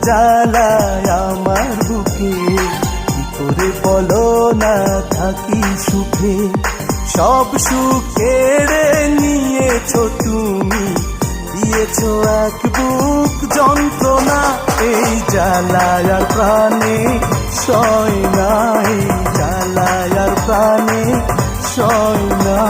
জ্বালায় আমার বুকে, কি করে বলো না থাকি সুখে। সব সুখ কেড়ে নিয়েছো তুমি, দিয়েছো এক বুক যন্ত্রণা। এই জ্বালায় আর প্রাণে সয় না, এই জ্বালায় আর প্রাণে সয় না।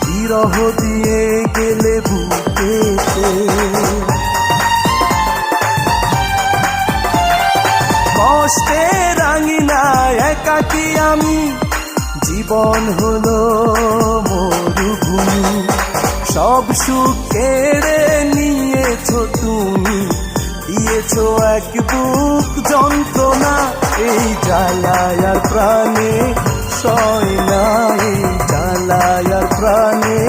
বিরহ দিয়ে গেলে বুকেতে, কষ্টে রাঙিনা একাকী আমি, জীবন হলো মরুভূমি। সব সুখ কেড়ে নিয়েছো তুমি, দিয়েছো এক বুক যন্ত্রণা। এই জ্বালায় আর প্রাণে সয় না, এই জ্বালায় আর প্রাণে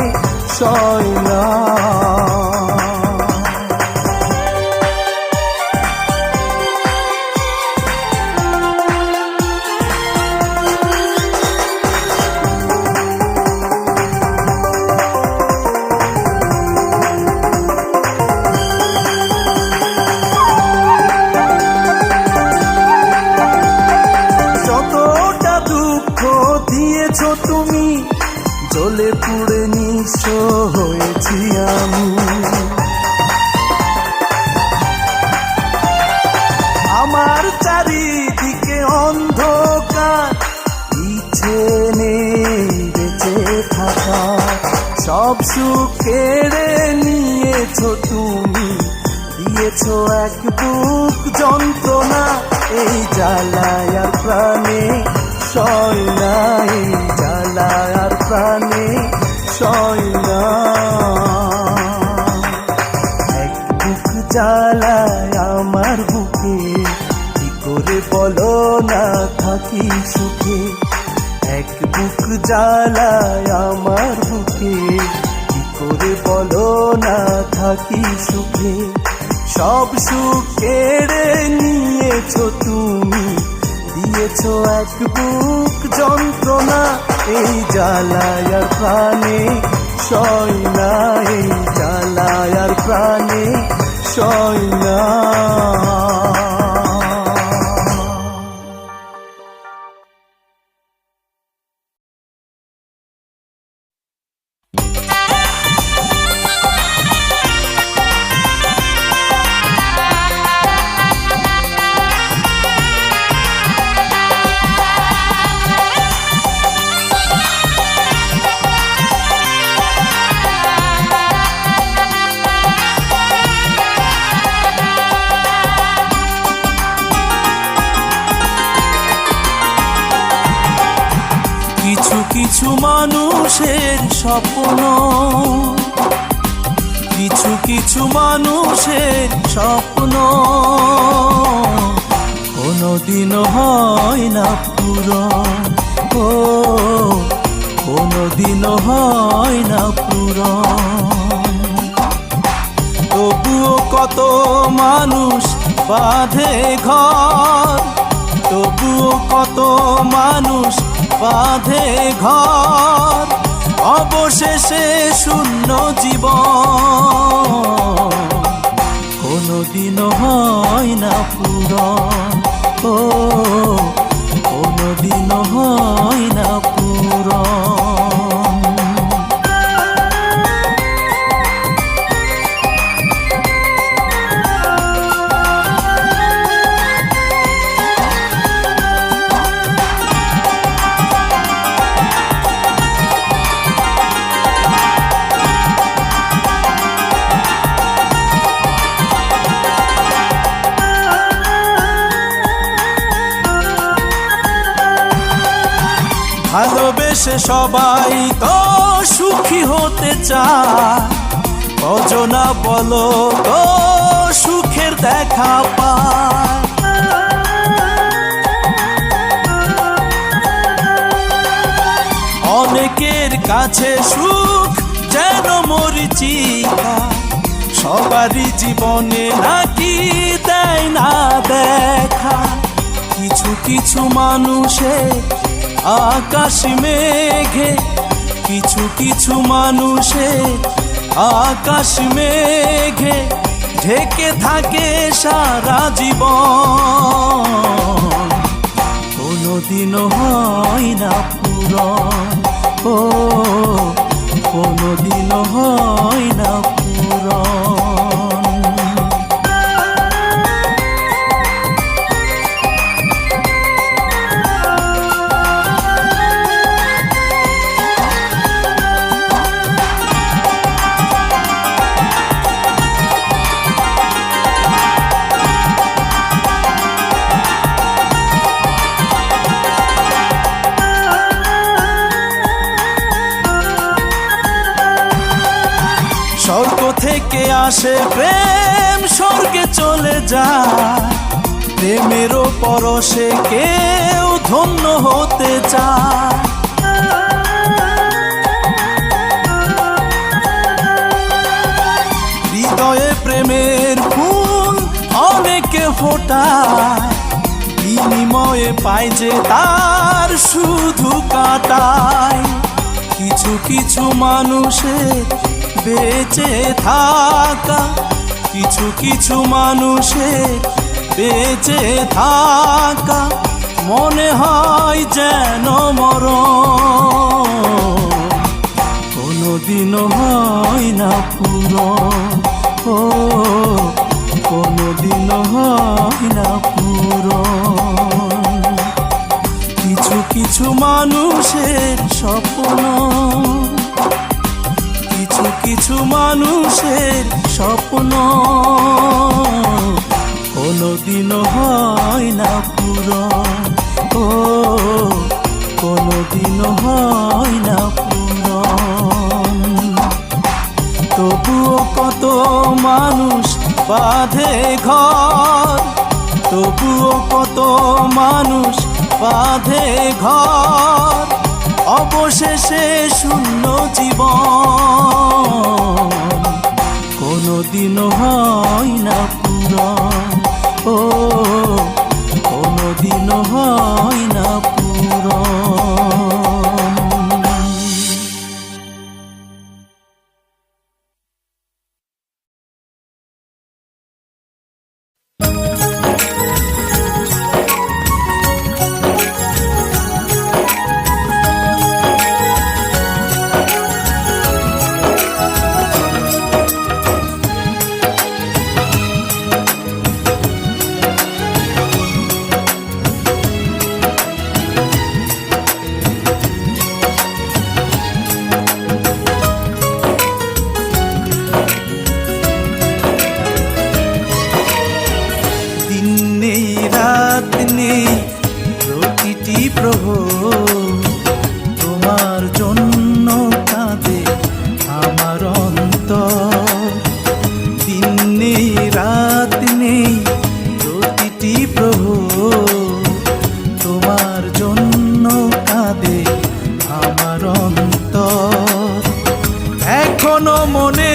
সয় না। দিয়েছো তুমি, জ্বলে পুড়ে নিঃস্ব হয়েছি আমি। আমার চারিদিকে অন্ধকার, ইচ্ছে নেই বেঁচে থাকা। সব সুখ কেড়ে নিয়েছো তুমি, দিয়েছো এক বুক যন্ত্রণা। এই জ্বালায় আর প্রাণে সয় না, এই জ্বালায় আর প্রাণে সয় না। এক বুক জ্বালায় আমার বুকে, কি করে বলো না থাকি সুখে। এক বুক জ্বালায় আমার বুকে, কি করে বলো না থাকি সুখে। সব সুখ কেড়ে নিয়েছো তুমি, দিয়েছো এক বুক যন্ত্রণা। এই জ্বালায় আর প্রাণে সয় না, এই জ্বালায় আর প্রাণে সয় না। কিছু মানুষের স্বপ্ন, কিছু কিছু মানুষের স্বপ্ন কোনোদিনও হয় না পূরণ। ও কোনোদিনও হয় না পূরণ। তবুও কত মানুষ বাঁধে ঘর, তবুও কত মানুষ বাঁধে ঘর, অবশেষে শূন্য জীবন কোনোদিনও হয় না পূরণ। ও কোনোদিনও হয় না পূরণ। ভালোবেসে সবাই তো সুখী হতে চায়, কজনা বলো তো সুখের দেখা পায়। কাছে সুখ যেন মরিচিকা, সবারই জীবনে নাকি দেয় না দেখা। কিছু কিছু মানুষে আকাশ মেঘে, কিছু কিছু মানুষে আকাশ মেঘে ঢেকে থাকে সারা জীবন, কোনোদিনও হয় না পূরণ। ও কোনোদিনও হয় না পূরণ। স্বর্গ থেকে আসে প্রেম, স্বর্গে চলে যায়। প্রেমেরও পরশে কেউ ধন্য হতে চায়। হৃদয়ে প্রেমের ফুল অনেকে ফোটায়, বিনিময়ে পায় যে তার শুধু কাটায়। কিছু কিছু মানুষের বেঁচে থাকা, কিছু কিছু মানুষের বেঁচে থাকা মনে হয় যেন মরণ, কোনোদিনও হয় না পূরণ। ও কোনোদিনও হয় না পূরণ। কিছু কিছু মানুষের স্বপ্ন, কিছু কিছু মানুষের স্বপ্ন কোনোদিনও হয় না পূরণ। ও কোনোদিনও হয় না পূরণ। তবুও কত মানুষ বাঁধে ঘর, তবুও কত মানুষ বাঁধে ঘর, অবশেষে শূন্য জীবন, কোনোদিনও হয় না পূরণ। ও কোনোদিনও হয় না পূরণ। তোমার জন্য কাঁদে আমার অন্তর, দিন নেই রাত নেই প্রতিটি প্রহর, তোমার জন্য কাঁদে আমার অন্তর। এখনো মনে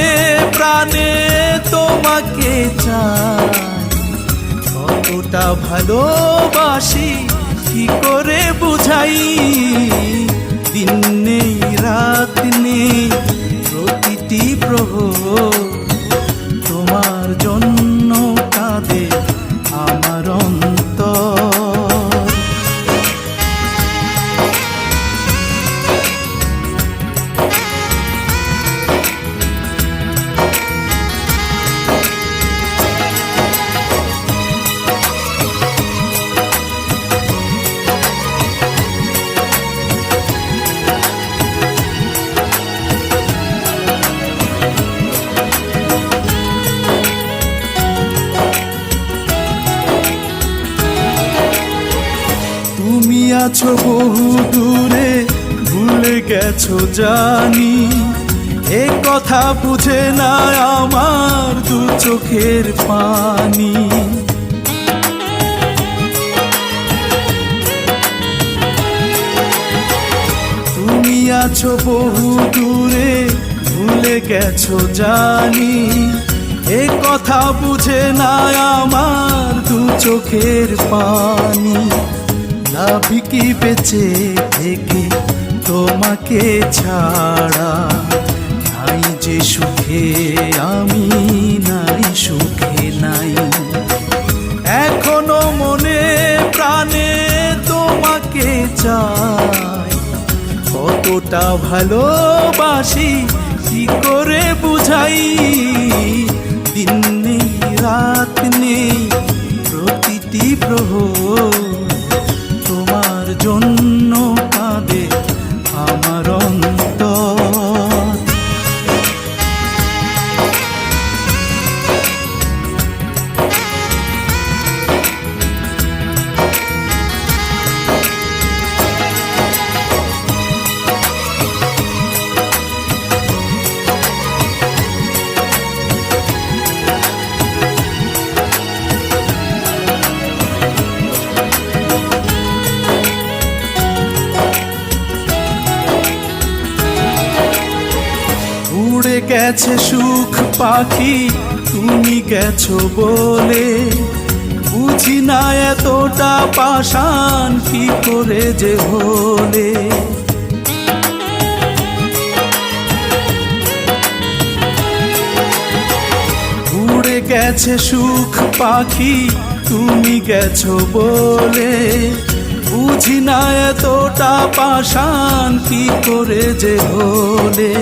প্রাণে তোমাকে চাই, কতটা ভালোবাসি কি করে বুঝাই। দিন নেই রাত নেই প্রতিটি প্রহর, তোমার জন্য কাঁদে আমার অন্তর। আছো বহু দূরে, ভুলে গেছো জানি, এ কথা বুঝে না আমার দু চোখের পানি। তুমি আছো বহু দূরে, ভুলে গেছো জানি, এ কথা বুঝে না আমার দু চোখের পানি। লাভি কি বেঁচে থেকে তোমাকে ছাড়া, নাই যে সুখে আমি, নাই সুখে নাই। এখনো মনে প্রাণে তোমাকে চাই, কতটা ভালোবাসি কি করে বুঝাই। দিন নেই রাত নেই প্রতিটি প্রহর, তোমার জন্য কাঁদে আমার অন্তর। উড়ে গেছে সুখ পাখি তুমি গেছো বলে, বুঝি না এতটা পাষাণ কি করে যে হলে। উড়ে গেছে সুখ পাখি তুমি গেছো বলে, বুঝি না এতটা পাষাণ কি করে যে হলে।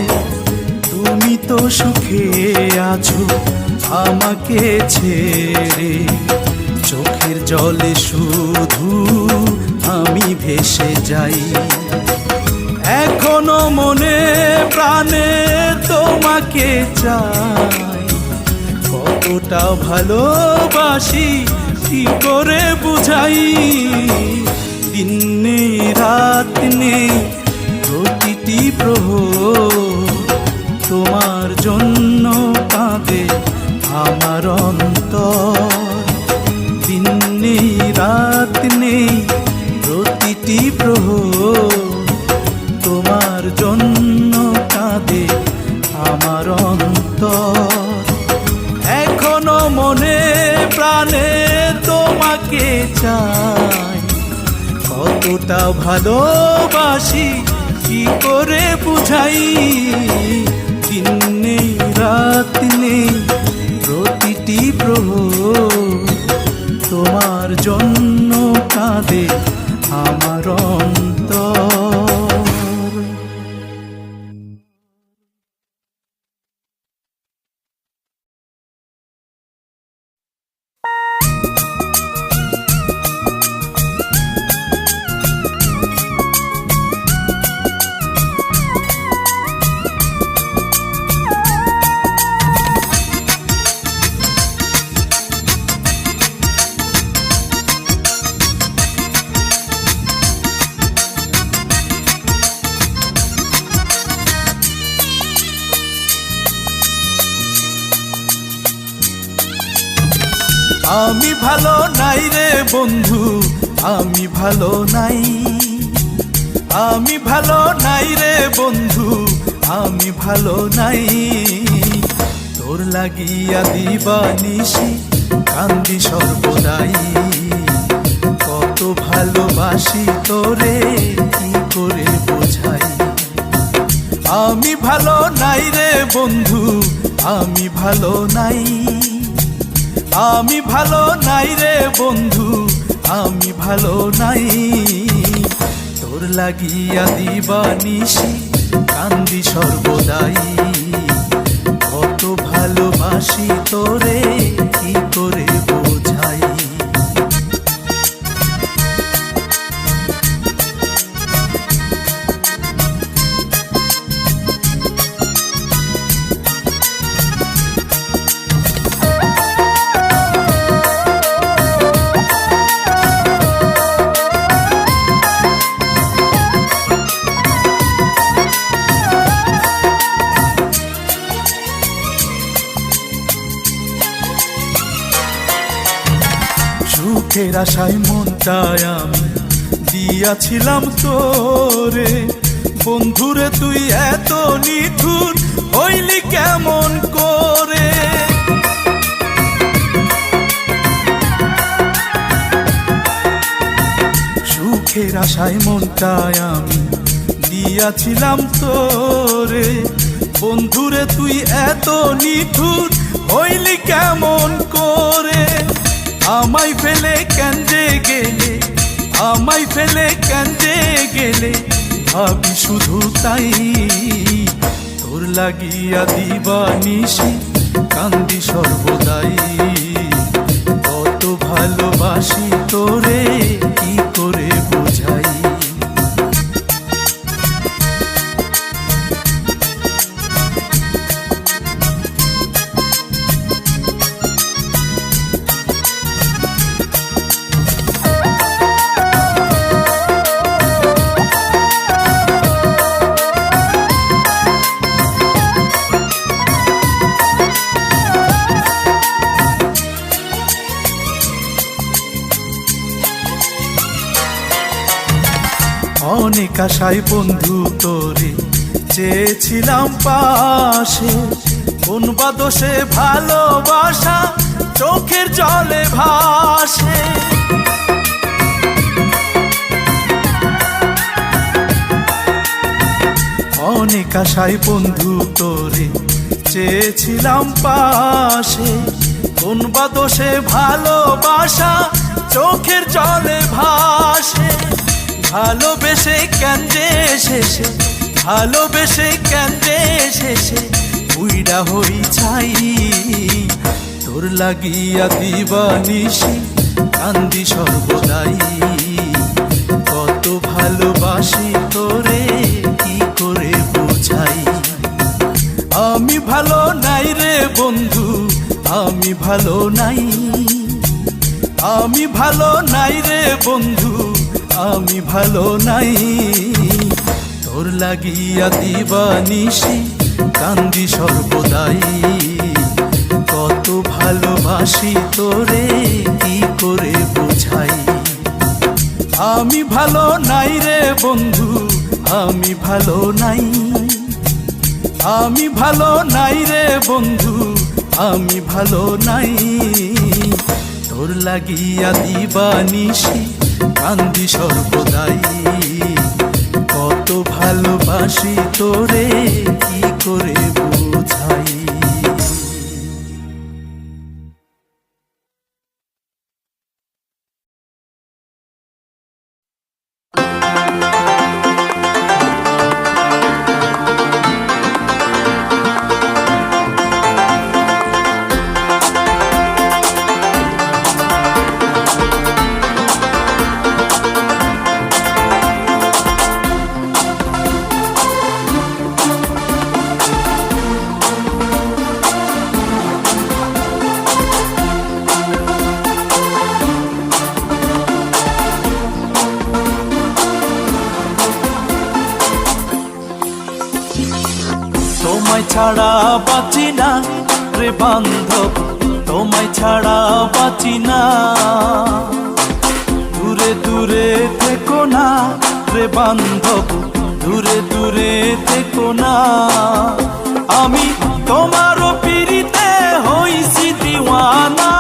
তুমি তো সুখে আছো আমাকে ছেড়ে, চোখের জলে শুধু আমি ভেসে যাই। এখনো মনে প্রাণে তোমাকে চাই, কতটা ভালোবাসি কি করে বুঝাই। দিন নেই রাত নেই প্রতিটি প্রহর, তোমার জন্য কাঁদে আমার অন্তর। দিন নেই রাত নেই প্রতিটি প্রহর, তোমার জন্য কাঁদে আমার অন্তর। এখনো মনে প্রাণে তোমাকে চাই, কতটা ভালোবাসি কি করে বুঝাই। দিন নেই রাত নেই প্রতিটি প্রহর, তোমার জন্য কাঁদে আমার অন্তর। আমি ভালো নাই রে বন্ধু, আমি ভালো নাই। আমি ভালো নাই রে বন্ধু, আমি ভালো নাই। তোর লাগিয়া দিবানিশি কান্দি সর্বদাই, কত ভালোবাসি তোরে কি করে বোঝাই। আমি ভালো নাই রে বন্ধু, আমি ভালো নাই। আমি ভালো নাই রে বন্ধু, আমি ভালো নাই। তোর লাগিয়া দিবানিশি কান্দি সর্বদাই, কত ভালোবাসি তোরে কি করে বোঝাই। সুখের আশায় মনটায় আমি দিয়াছিলাম তোরে, বন্ধুরে তুই এত নিঠুর হইলি কেমন করে? সুখের আশায় মনটায় আমি দিয়াছিলাম তোরে, বন্ধুরে তুই এত নিঠুর হইলি কেমন করে? আমায় ফেলে কেন্দে গেলে, আমায় ফেলে কেন্দে গেলে, ভাবি শুধু তাই। তোর লাগিয়া দিবানিশি কান্দি সর্বদাই। কত ভালোবাসি তোরে কি করে বোঝাই? অনেক আশায় বন্ধু তোরে চেয়েছিলাম পাশে, কোন বা দোষে ভালোবাসা চোখের জলে ভাসে। অনেক আশায় বন্ধু তোরে চেয়েছিলাম পাশে, কোন বা দোষে ভালোবাসা চোখের জলে ভাসে। ভালোবেসে কেন্দে শেষে, ভালোবেসে কেন্দে শেষে উইড়া হই ছাই। তোর লাগিয়া দিবানিশি কান্দি সর্বদাই। কত ভালোবাসি তোরে কি করে বোঝাই? আমি ভালো নাই রে বন্ধু, আমি ভালো নাই। আমি ভালো নাই রে বন্ধু, আমি ভালো নাই। তোর লাগিয়া দিবানিশি কান্দি সর্বদাই। কত ভালোবাসি তোরে কি করে বোঝাই? আমি ভালো নাই রে বন্ধু, আমি ভালো নাই। আমি ভালো নাই রে বন্ধু, আমি ভালো নাই। তোর লাগিয়া দিবানিশি কান্দি সর্বদাই। কত ভালোবাসি তোরে কি করে বোঝাই? তোমায় ছাড়া বাঁচি না রে বান্ধব, তোমায় ছাড়া বাঁচি না। দূরে দূরে থেকো না রে বান্ধব, দূরে দূরে থেকো না। আমি তোমারও পিরিতে হইছি দিওয়ানা।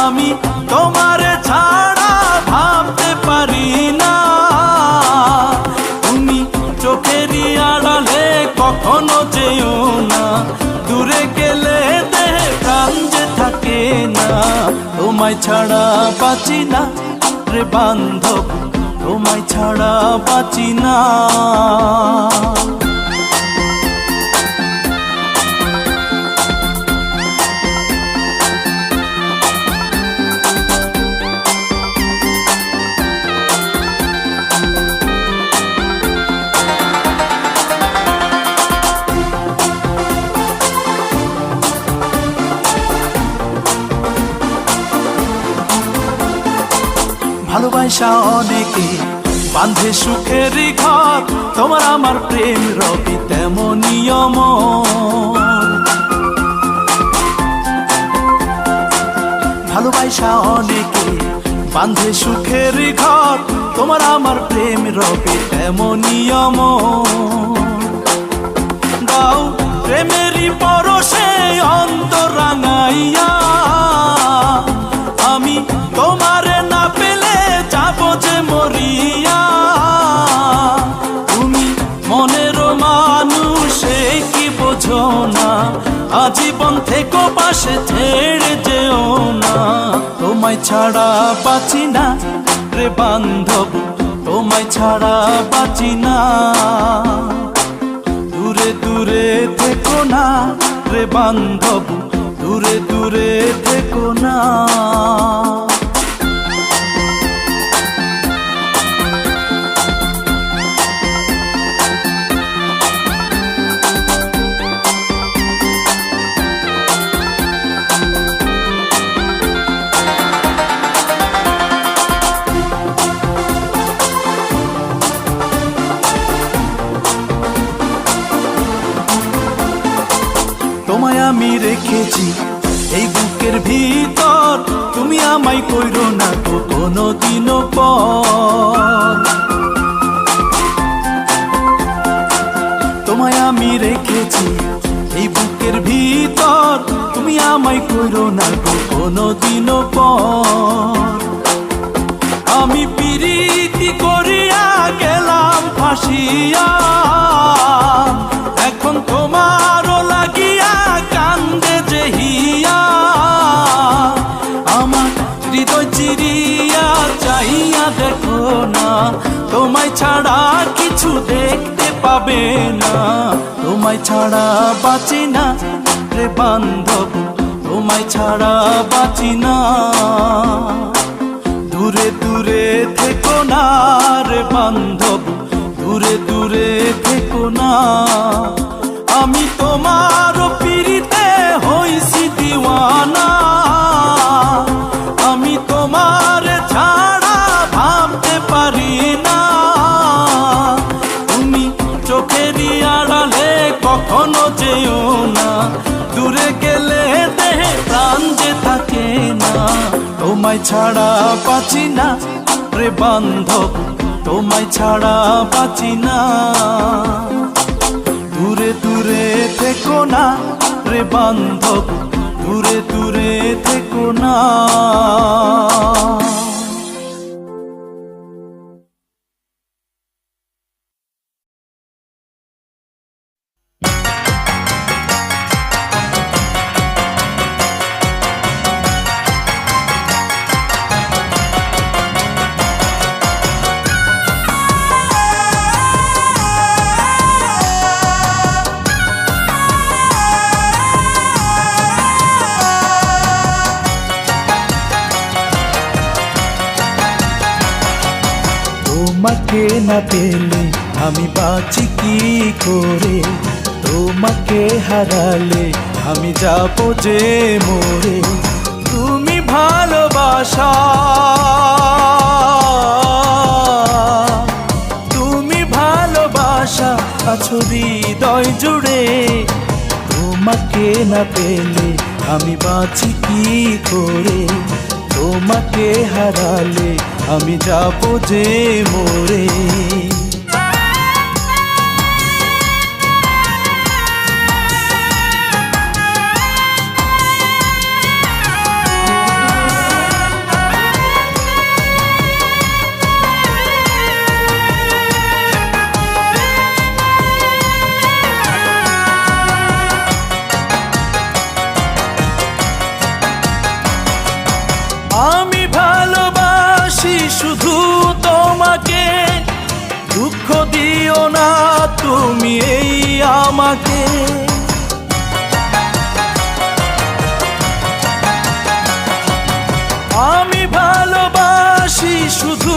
আমি তোমারে ছাড়া ভাবতে পারি না। তুমি চোখেরই আড়ালে কখনো যেও না, দূরে গেলে দেহে প্রাণ যে থাকে না। তোমায় ছাড়া বাঁচি না রে বান্ধব, তোমায় ছাড়া বাঁচি না। ভালোবাসা অনেকে বাঁধে সুখের ঘর, তোমার আমার প্রেম রবি তেমনি অমর। ভালোবাসা অনেকে বাঁধে সুখের ঘর, তোমার আমার প্রেম রবে এমনই গাও প্রেমেরই পরশে অন্তর রাঙাইয়া আমি তোমারে না পেলে যাব যে মরিয়া তুমি মনের মানুষে কি বোঝো না আজীবন থেকো পাশে ছেড়ে যেও না তোমায় ছাড়া বাঁচি না রে বান্ধব তোমায় ছাড়া বাঁচি না দূরে দূরে থেকো না রে বান্ধব দূরে দূরে থেকো না তোমায় আমি রেখেছি এই বুকের ভিতর তুমি আমায় কইরো না তো কোনোদিনও পর তোমায় আমি রেখেছি এই বুকের ভিতর তুমি আমায় কইরো না তো কোনোদিনও পর আমি পিরিতি করিয়া গেলাম ফাঁসিয়া এখন তোমারও লাগিয়া কান্দে যেহিয়া আমার হৃদয় চিরিয়া চাইয়া দেখো না তোমায় ছাড়া কিছু দেখতে পাবে না তোমায় ছাড়া বাঁচি না রে বান্ধব তোমায় ছাড়া বাঁচি না দূরে দূরে থেকো না রে বান্ধব দূরে দূরে থেকো না আমি তোমার পিরিতে হইছি দিওয়ানা আমি তোমার ছাড়া ভাবতে পারি না তুমি চোখেরই আড়ালে কখনো যেও না দূরে গেলে দেহে প্রাণ যে থাকে না তোমায় ছাড়া বাঁচি না রে বান্ধব তোমায় ছাড়া বাঁচি না দূরে দূরে থেকো না রে বান্ধব দূরে দূরে থেকো না তোমাকে না পেলে আমি বাঁচি কি করে তোমাকে হারালে আমি যাব যে মরে তুমি ভালোবাসা আছো হৃদয় জুড়ে তোমাকে না পেলে আমি বাঁচি কি করে তোমাকে হারালে আমি যাব যে মরে আমি ভালোবাসি শুধু তোমাকে দুঃখ দিও না তুমি এই আমাকে আমি ভালোবাসি শুধু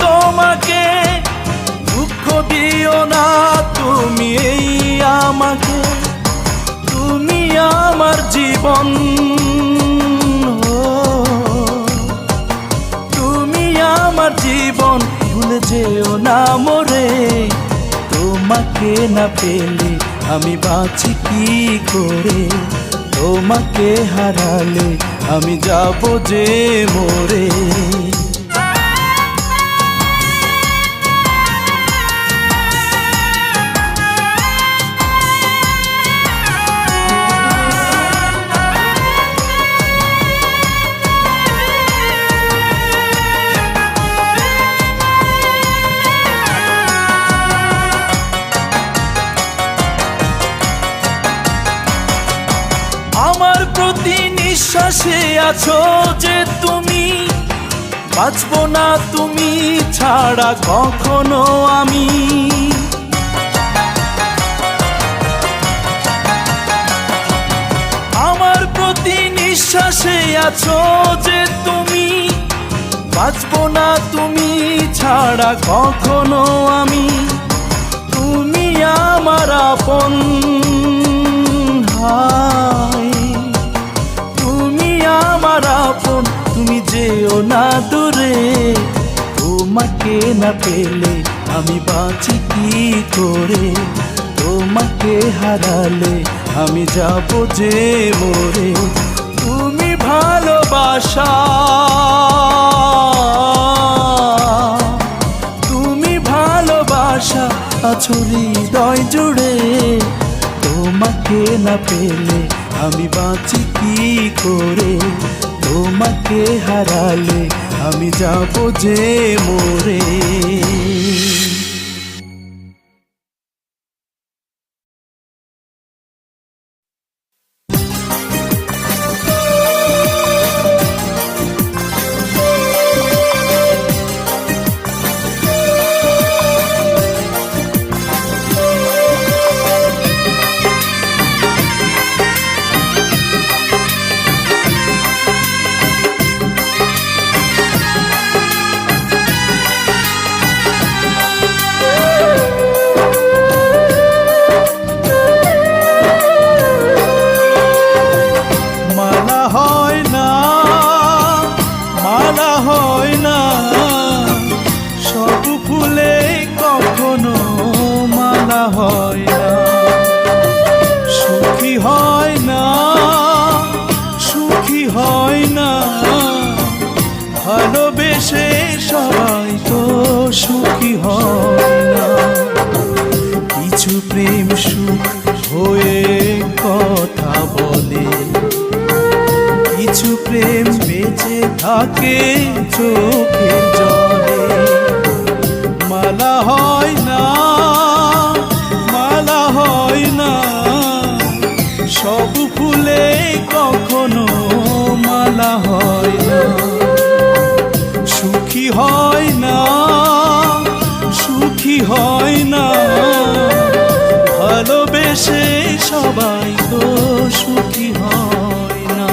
তোমাকে দুঃখ দিও না তুমি এই আমাকে তুমি আমার জীবন আমার জীবন ভুলে যেও না মোরে তোমাকে না পেলে আমি বাঁচি কি করে তোমাকে হারালে আমি যাব যে মরে প্রতি নিঃশ্বাসে আছো যে তুমি, বাঁচবো না তুমি ছাড়া কখনো আমি। আমার প্রতি নিঃশ্বাসে আছো যে তুমি, বাঁচবো না তুমি ছাড়া কখনো আমি। তুমি আমার আপন, হায় তুমি আমার আপন, তুমি যেও না দূরে। তোমাকে না পেলে আমি বাঁচি কি করে, তোমাকে হারালে আমি যাব যে মরে। তুমি ভালোবাসা, তুমি ভালোবাসা আছো হৃদয় জুড়ে। তোমাকে না পেলে আমি বাঁচি কি করে, তোমাকে হারালে আমি যাব যে মরে। ভালোবেসে সবাই তো সুখী হয় না, কিছু প্রেম সুখ হয়ে কথা বলে, কিছু প্রেম বেঁচে থাকে চোখের জলে। মালা হয় না, মালা হয় না, সব ফুলে কখনো মালা হয় না। সুখী হয় না, সুখী হয় না, ভালোবেসে সবাই তো সুখী হয় না।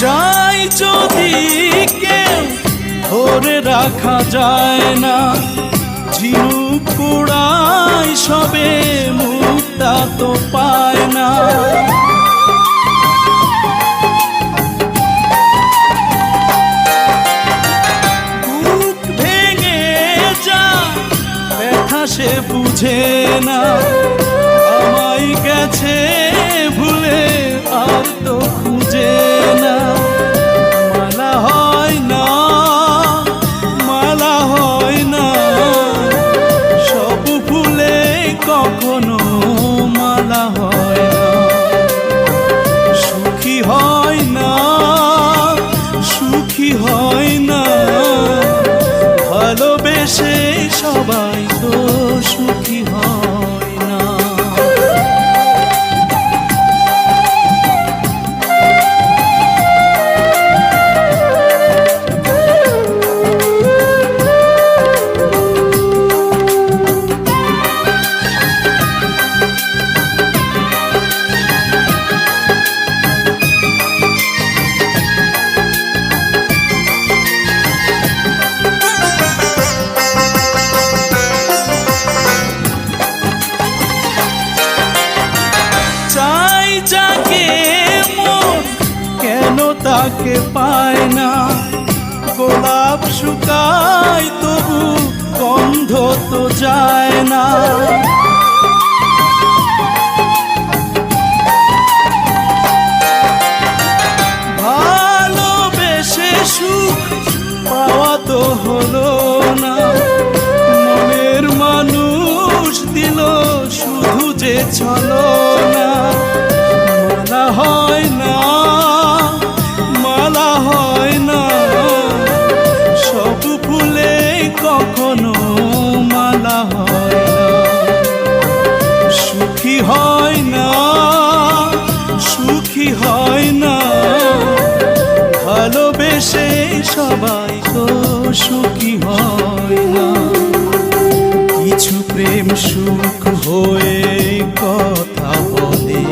যাই যদি কেউ ধরে রাখা যায় না, ঝিনুক কুড়াই সবে মুক্তা তো পায় না। বুক ভেঙে যা ব্যথা সে বুঝে না, আমায় গেছে ভুলে আর তো খুঁজে না। মালা হয় না, মালা হয় না, সব ফুলে কখনো মালা হয় না। সুখী হয় না, সুখী হয় না, ভালোবেসে সবাই তো সুখী হয় না। চাই যাকে মন কেন তাকে পায় না, গোলাপ শুকায় তবু গন্ধ তো যায় না। যে ছলনা, মালা হয় না, মালা হয় না, সব ফুলে কখনো মালা হয় না। সুখী হয় না, সুখী হয় না, ভালোবেসে সবাই তো সুখী হয় না। কিছু প্রেম সুখ হয়ে কথা বলে,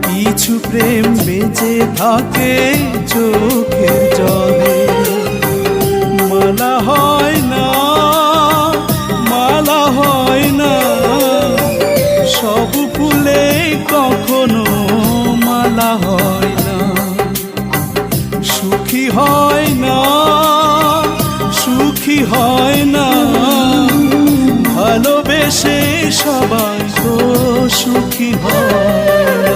কিছু প্রেম বেঁচে থাকে চোখের জলে। মালা হয় না, মালা হয় না, সব ফুলে কখনো মালা হয় না। সুখী হয় না, সুখী হয় না, ভালোবেসে সবাই তো সুখী হয় না।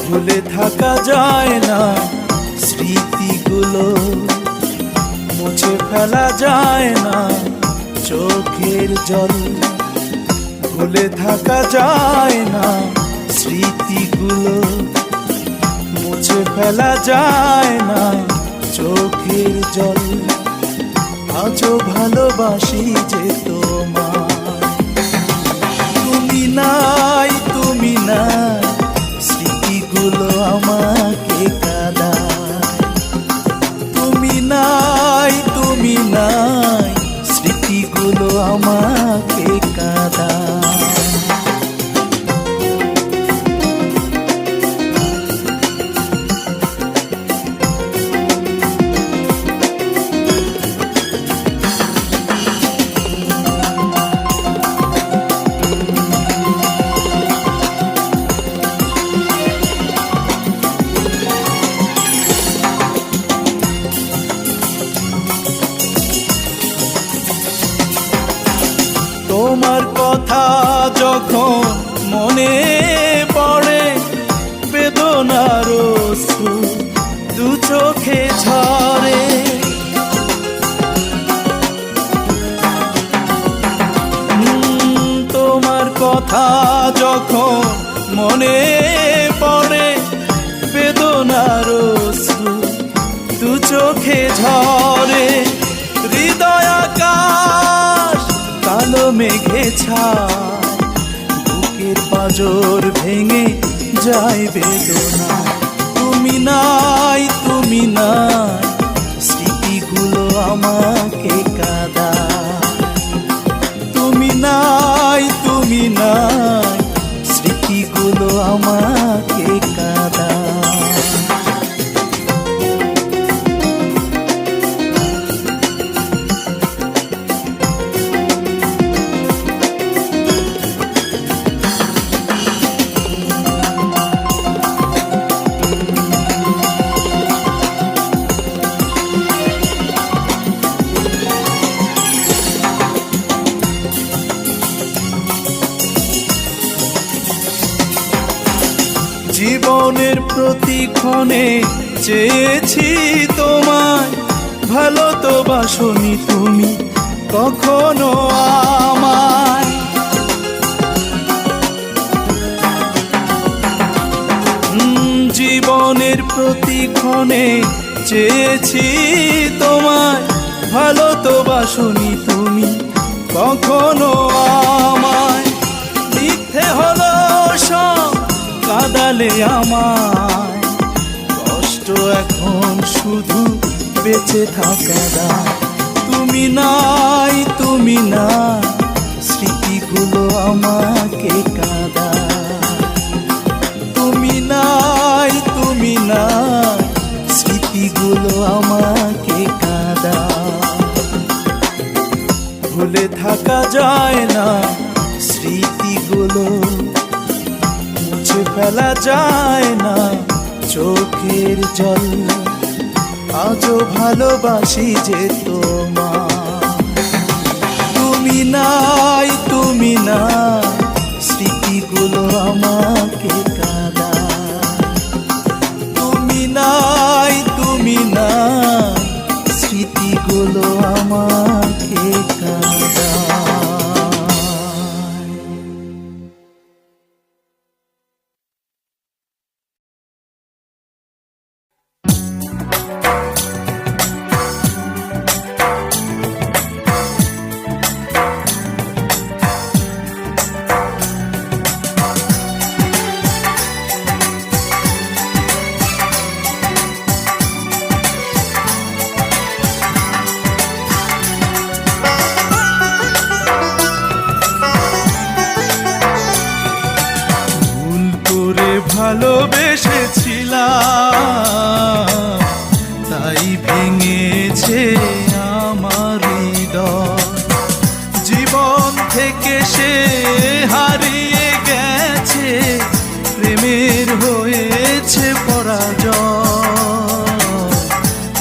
ভুলে থাকা যায় না স্মৃতিগুলো, মুছে ফেলা যায় না চোখের জল। ভুলে থাকা যায় না স্মৃতিগুলো, মুছে ফেলা যায় না চোখের জল। আজও ভালোবাসি যে তোমায়, তুমি নাই, তুমি নাই, স্মৃতিগুলো আমাকে কাঁদায়। তুমি নাই, তুমি নাই, স্মৃতিগুলো আমাকে কাঁদায়। তোমার কথা যখন মনে পড়ে, বেদনার অশ্রু দু চোখে ঝরে। তোমার কথা যখন মনে পড়ে, বেদনার অশ্রু দু চোখে ঝরে। হৃদয় আকাশ কালো মেঘে ছায়, বুকের পাঁজর ভেঙে যায় বেদনা। তুমি নাই, তুমি নাই, স্মৃতিগুলো আমাকে কাঁদায়। তুমি নাই, তুমি নাই, স্মৃতিগুলো আমাকে কাঁদায়। জীবনের প্রতিক্ষণে চেয়েছি তোমায়, ভালো তো বাসনি তুমি কখনো আমায়। জীবনের প্রতিক্ষণে চেয়েছি তোমায়, ভালো তো বাসনি তুমি কখনো আমায়। মিথ্যে হলো সব কাঁদালে আমায়, কষ্ট এখন শুধু বেঁচে থাকা দায়। তুমি নাই, তুমি নাই, স্মৃতিগুলো আমাকে কাঁদায়। তুমি নাই, তুমি নাই, স্মৃতিগুলো আমাকে কাঁদায়। ফেলা যায় না চোখের জল। আজও ভালোবাসি যে তোমায়, তুমি নাই তুমি না, স্মৃতিগুলো আমাকে কাঁদায়। তুমি নাই তুমি না, স্মৃতিগুলো আমাকে কাঁদায়। ভালোবেসেছিলাম তাই ভেঙেছে আমার হৃদয়। জীবন থেকে সে হারিয়ে গেছে, প্রেমের হয়েছে পরাজয়,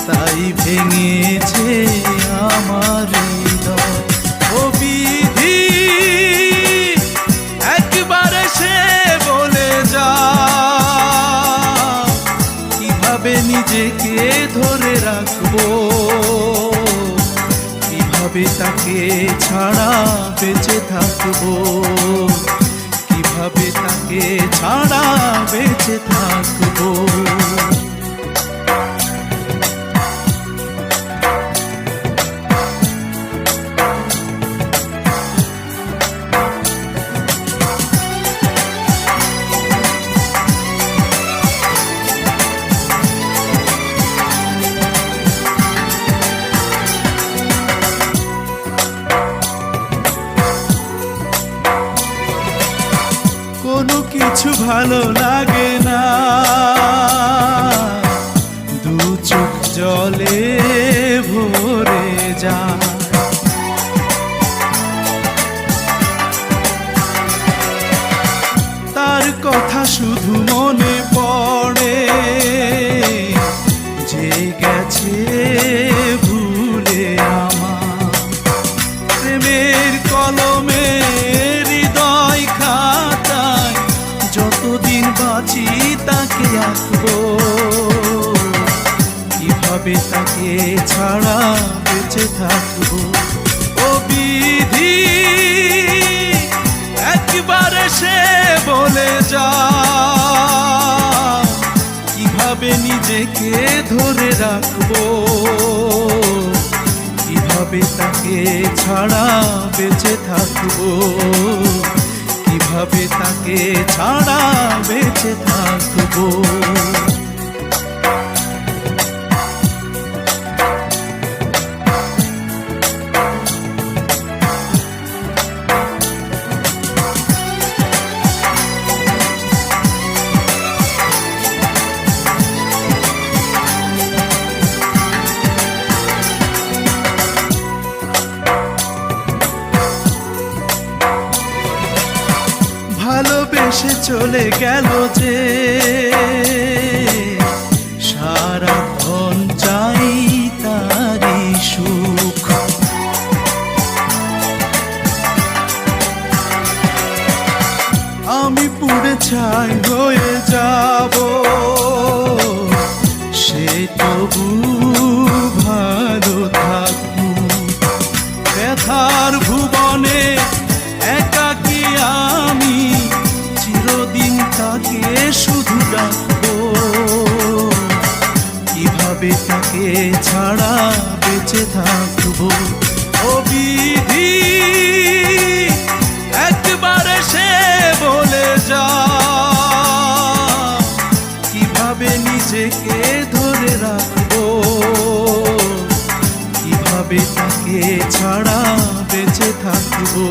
তাই ভেঙেছে আমার হৃদয়। ও বিধি একবারে সে বলে যা, কিভাবে নিজেকে ধরে রাখবো, কিভাবে তাকে ছাড়া বেঁচে থাকবো, কিভাবে তাকে ছাড়া বেঁচে থাকবো। কোনো কিছু ভালো লাগে না, দু চোখ জলে ভরে যায়। তার কথা শুধু মনে পড়ে, যে গেছে ভুলে আমার। প্রেমের কলমে হৃদয় খাতায় যতদিন বাঁচি তাকে আঁকবো, কিভাবে তাকে ছাড়া বেঁচে থাকবো। ও বিধি একবারে সে বলে যা, কিভাবে নিজেকে ধরে রাখবো, কিভাবে তাকে ছাড়া বেঁচে থাকবো, কিভাবে তাকে ছাড়া বেঁচে থাকবো। ভালোবেসে চলে গেল যে, সারাক্ষণ চাই তারি সুখ। আমি পুড়ে ছাই হয়ে যাব, সে তবু ভালো থাকুক। ব্যথার ভুবনে একাকী আমি চিরদিন তাকে শুধু ডাকবো, কিভাবে তাকে ছাড়া বেঁচে থাকবো। ও বিধি একবারে সে বলে যা, কিভাবে নিজেকে ধরে রাখবো, কিভাবে তাকে ছাড়া বেঁচে থাকবো,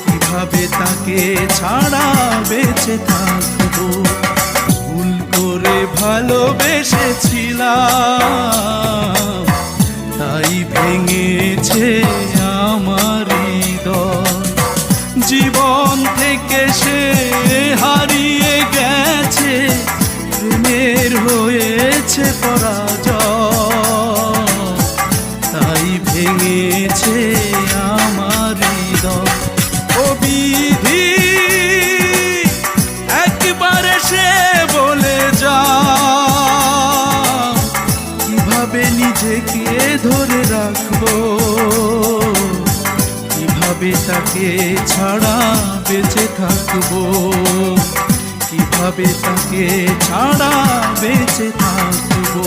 কিভাবে তাকে ছাড়া বেঁচে থাকবো। ভুল করে ভালোবেসেছিলাম তাই ভেঙেছে আমার হৃদয়। জীবন থেকে সে হারিয়ে হয়েছে পরাজয়, তাই ভেঙেছে আমার হৃদয়। ও বিধি একবার সে বলে যা, কিভাবে নিজেকে ধরে রাখবো, কিভাবে তাকে ছাড়া বেঁচে থাকবো, কিভাবে তাকে ছাড়া বেঁচে থাকবো।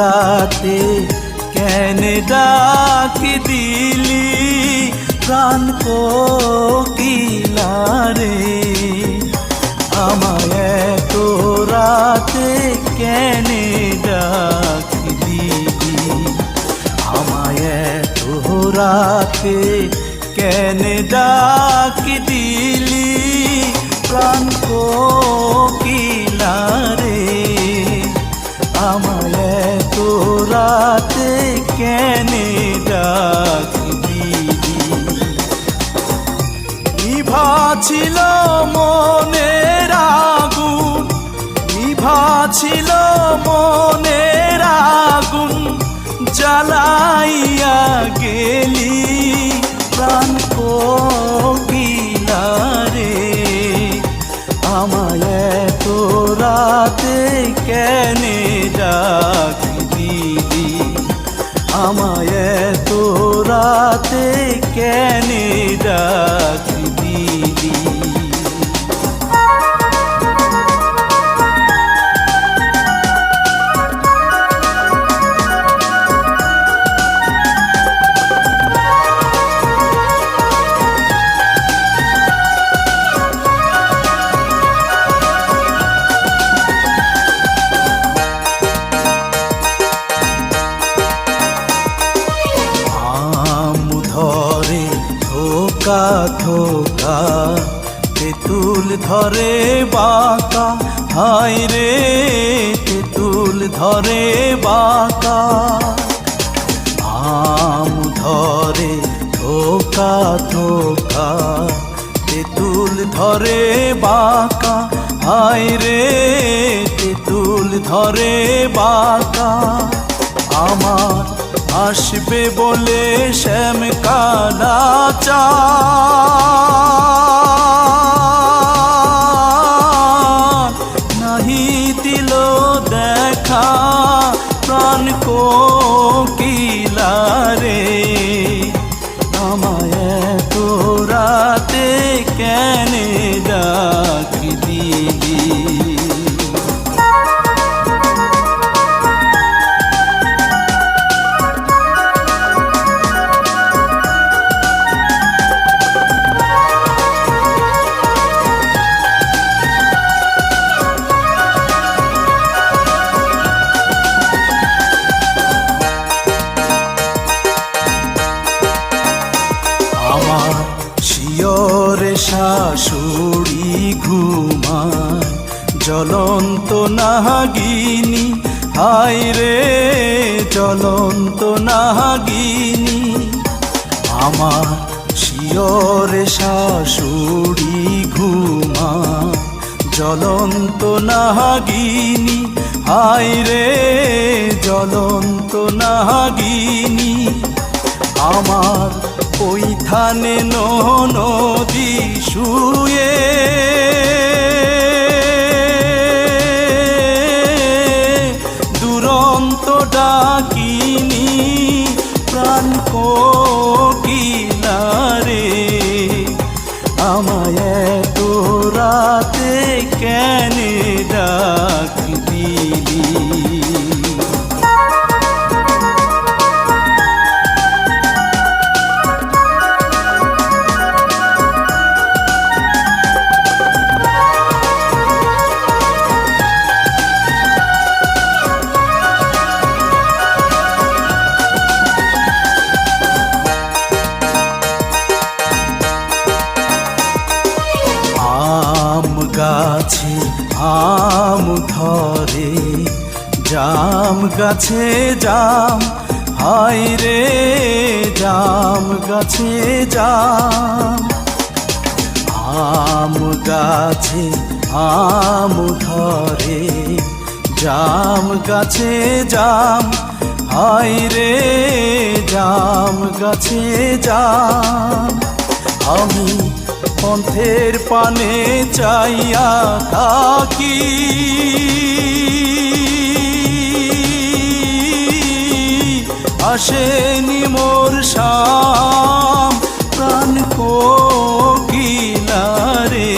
রাতে কেন ডাকি দিলি প্রাণ কোকিলা রে, আমায় এত রাতে কেন ডাকি দিলি, আমায় এত রাতে কেন ডাকি দিলি প্রাণ কোকিলা রে, আমায় এত রাতে কেন ডাকি দিলি। নিভা ছিল মনের আগুন, নিভা ছিল মনের আগুন, জ্বালাইয়া গেলি প্রাণ কোকিলা রে, আমায় এত রাতে কেন ডাকি দিলি, আমায় এত রাতে কেন ডাকি দিলি। থোকা থোকা তেঁতুল ধরে বাঁকা, হায় রে তেঁতুল ধরে বাঁকা, আম ধরে থোকা থোকা তেঁতুল ধরে বাঁকা, হায় রে তেঁতুল ধরে বাঁকা, আমার আসবে বলে শ্যাম কালা চাঁদ নাহি দিল দেখা প্রাণ কোকিলা রে, আমায় এত রাতে কেন ডাকি দিলি। শিয়রে শাশুড়ি ঘুমায় জ্বলন্ত নাগিনী, হায় রে জ্বলন্ত নাগিনী, আমার শিয়রে শাশুড়ি ঘুমায় জ্বলন্ত নাগিনী, হায় রে জ্বলন্ত নাগিনী, আমার ওই থানে নদী শুয়ে দুরন্ত ডাকিনি প্রাণ কোকিলা রে, আমায় এত রাতে কেন ডাকি দিলি। গাছে জাম, হায় রে জাম গাছে জাম। আম গাছে আম ধরে, জাম গাছে জাম, হায় রে জাম গাছে জাম। আমি পন্থের পানে চাইয়া থাকি, আসেনি মোর শাম, প্রাণ কোকিলা রে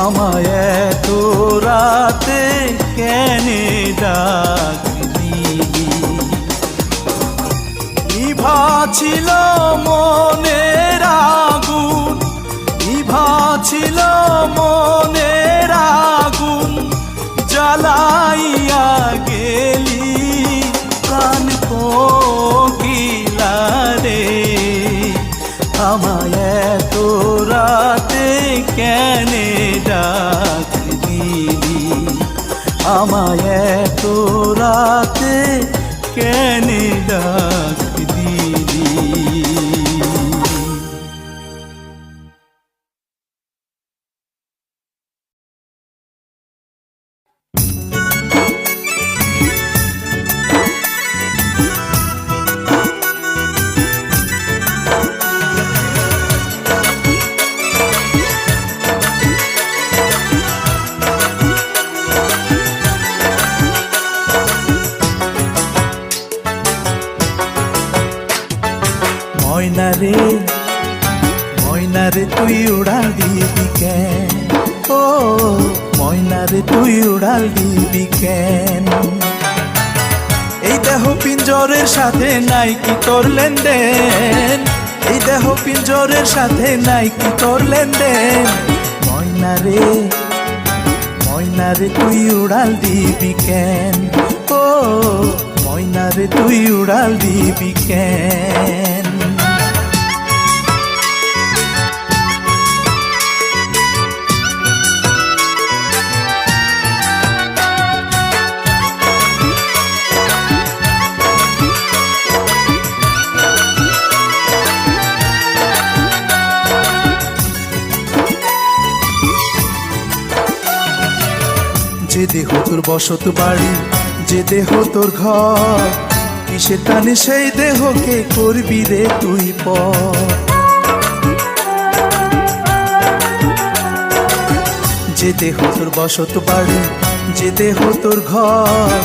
আমায় এত রাতে কেনে ডাকলি। নিভা ছিল মনের আগুন, নিভা ছিল মনের আগুন, জ্বালাইয়া গেলি প্রাণ কোকিলা রে আমায় এত রাতে কেনে ডাকলি। আমায় এত রাতে কেনে ডাকলি। ময়না রে ময়না রে তুই উড়াল দিবি কেন, ও ময়না রে তুই উড়াল দিবি কেন। এই দেহ পিঞ্জরের সাথে নাই কি তোর লেনদেন, এই দেহ পিঞ্জরের সাথে নাই কি তোর লেনদেন। ময়না রে তুই উড়াল দিবি কেন, ও ময়না রে তুই উড়াল দিবি কেন। যে দেহ তোর বসত বাড়ি, যে দেহ তোর ঘর, কিসের টানে সেই দেহকে করবি রে তুই পর। যে দেহ তোর বসত বাড়ি, যে দেহ তোর ঘর,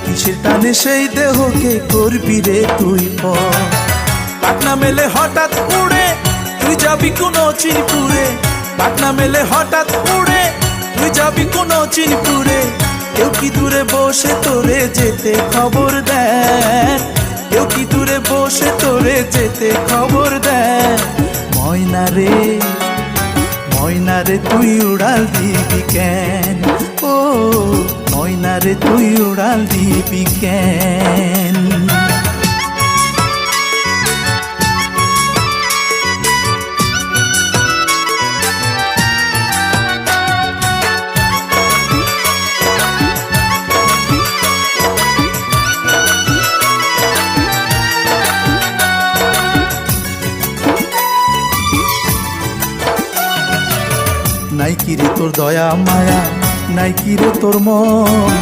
কিসের টানে সেই দেহকে করবি রে তুই পর। পাটনা মেলে হঠাৎ উড়ে তুই যাবি কোনো চিনপুরে, পাটনা মেলে হঠাৎ উড়ে তুই যাবি কোনো চিনপুরে। কেউ কি দূরে বসে তোরে যেতে খবর দেন, কেউ কি দূরে বসে তোরে যেতে খবর দেন। ময়না রে তুই উড়াল দিবি কেন, ও ময়না রে তুই উড়াল দিবি কেন। নাই কি রে তোর দয়া মায়া, নাই কি রে তোর মন,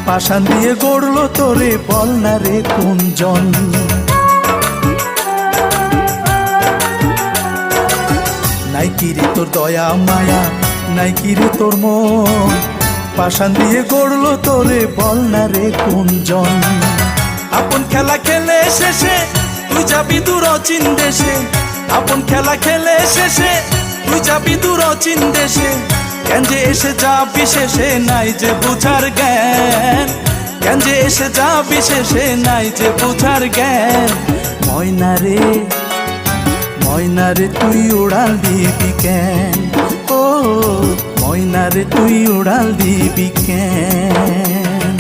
পাষাণ দিয়ে গড়লো তোরে বল না রে কোনজন। নাই কি রে তোর দয়া মায়া, নাই কি রে তোর মন, পাষাণ দিয়ে গড়লো তোরে বল না রে কোনজন। আপন খেলা খেলে শেষে তুই যাবি দূর অচিন দেশে, আপন খেলা খেলে শেষে তুই যাবি দূর অচিন দেশে। কেন যে এসে যাবি শেষে নাই যে বুঝার জ্ঞান, কেন যে এসে যাবি শেষে নাই যে বুঝার জ্ঞান। ময়না রে তুই উড়াল দিবি কেন, ও ময়না রে তুই উড়াল দিবি কেন।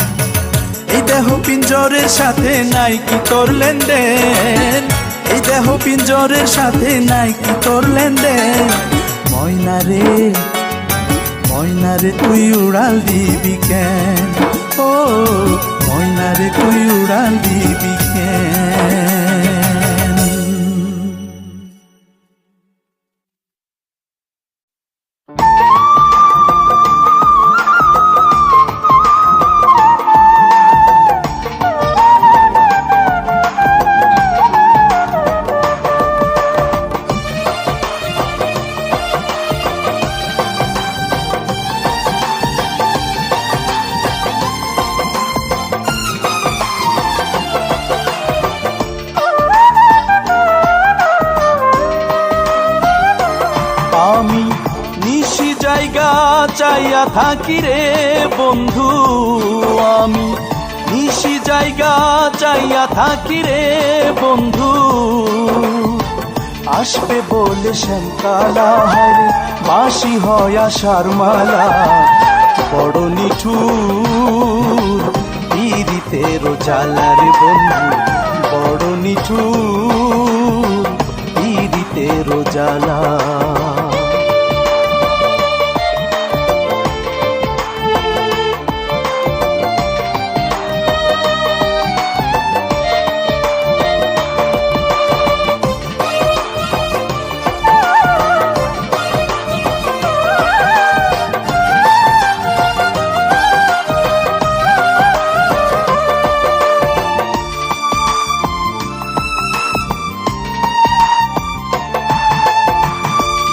এই দেহ পিঞ্জরের সাথে নাই কি তোর লেনদেন, এই দেহ পিঞ্জরের সাথে নাই কি তোর লেনদেন। ময়না রে তুই উড়াল দিবি কেন, ও ময়নারে কই উড়াল দিবি কেন? আমি নিশি জায়গা চাইয়া থাকি রে বন্ধু, আমি নিশি জায়গা চাইয়া থাকি রে বন্ধু। আসবে বলে শ্যামকালা হারে বাঁশি হয় আশার মালা, বড় নিঠুর পিরিতের জ্বালা রে বন্ধু, বড় নিঠুর পিরিতের জ্বালা।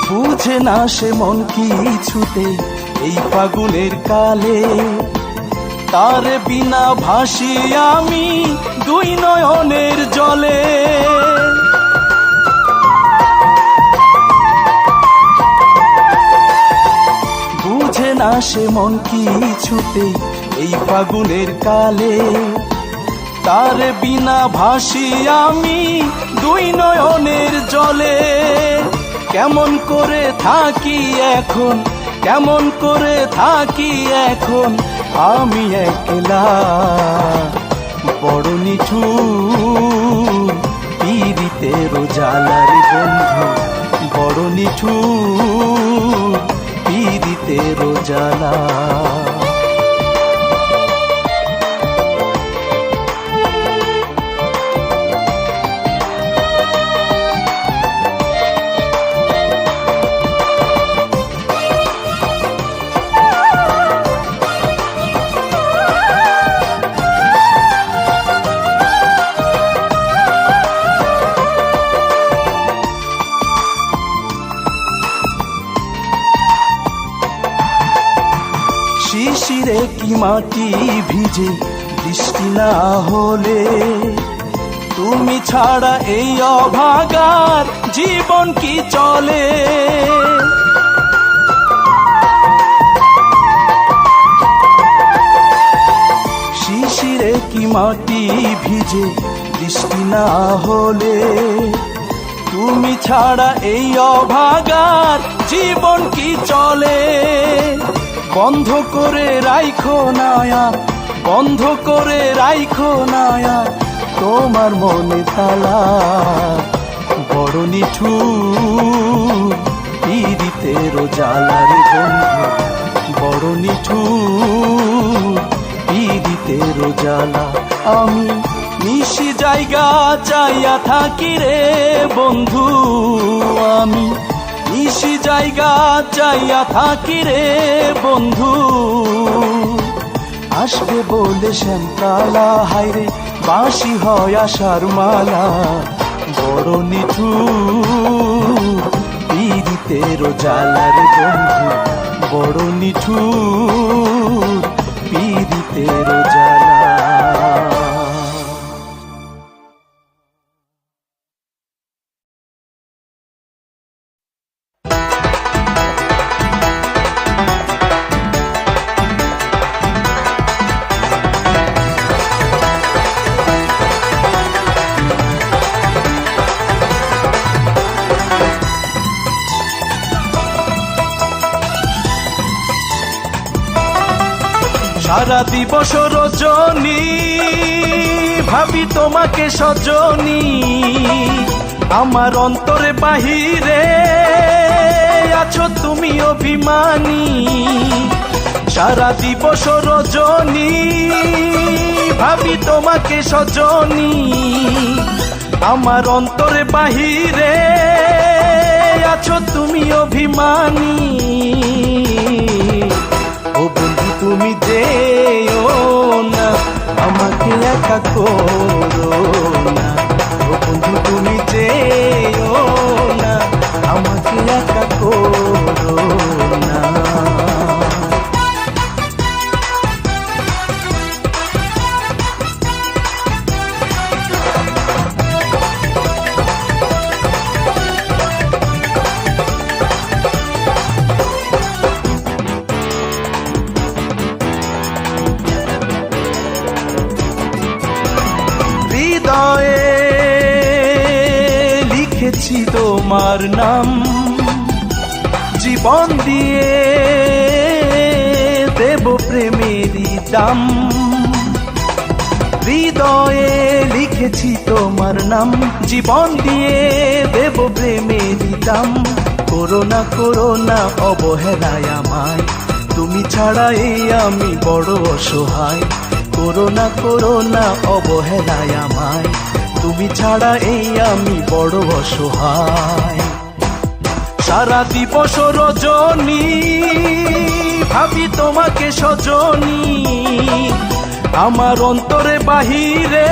বুঝে না সে মন কিছুতে এই ফাগুনের কালে, তার বিনা ভাসি আমি দুই নয়নের জলে। বুঝে না সে মন কিছুতে এই ফাগুনের কালে, তার বিনা ভাসি আমি দুই নয়নের জলে। কেমন করে থাকি এখন, কেমন করে থাকি এখন আমি একলা, বড় নিঠুর পিরিতের জ্বালা রে বন্ধু, বড় নিঠুর পিরিতের জ্বালা। শিশিরে কি মাটি ভিজে বৃষ্টি না হলে, তুমি ছাড়া এই অভাগার জীবন কি চলে। শিশিরে কি মাটি ভিজে বৃষ্টি না হলে, তুমি ছাড়া এই অভাগার জীবন কি চলে। বন্ধ করে রাইখো নায়া, বন্ধ করে রাইখো নায়া তোমার মনে তালা, বড় নিঠুর পিরিতের জ্বালা রে বন্ধু, বড় নিঠুর পিরিতের জ্বালা। আমি নিশি জায়গা চাইয়া থাকি রে বন্ধু, আমি নিশি জায়গা চাইয়া থাকি রে বন্ধু। আসবে বলে শ্যামকালা হায়রে বাঁশি হয় আশার মালা, বড় নিঠুর পিরিতের জ্বালা রে বন্ধু, বড় নিঠুর পিরিতের জ্বালা। সারা দিবস রজনী ভাবি তোমাকে সজনী, আমার অন্তরে বাহিরে আছো তুমি অভিমানী। সারা দিবস রজনী ভাবি তোমাকে সজনী, আমার অন্তরে বাহিরে আছো তুমি অভিমানী। ও বন্ধু তুমি যেও না, আমাকে একা করো না। ও বন্ধু তুমি যেও না, আমাকে একা করো না। হৃদয়ে লিখেছি তোমার নাম, জীবন দিয়ে দেব প্রেমেরই দাম। হৃদয়ে লিখেছি তোমার নাম, জীবন দিয়ে দেব প্রেমেরই দাম। করোনা করোনা অবহেলায় আমায়, তুমি ছাড়া এই আমি বড় অসহায়। করোনা করোনা অবহেলায় আমায়, তুমি ছাড়া এই আমি বড় অসহায়। সারা দিবস রজনী ভাবি তোমাকে সজনী, আমার অন্তরে বাহিরে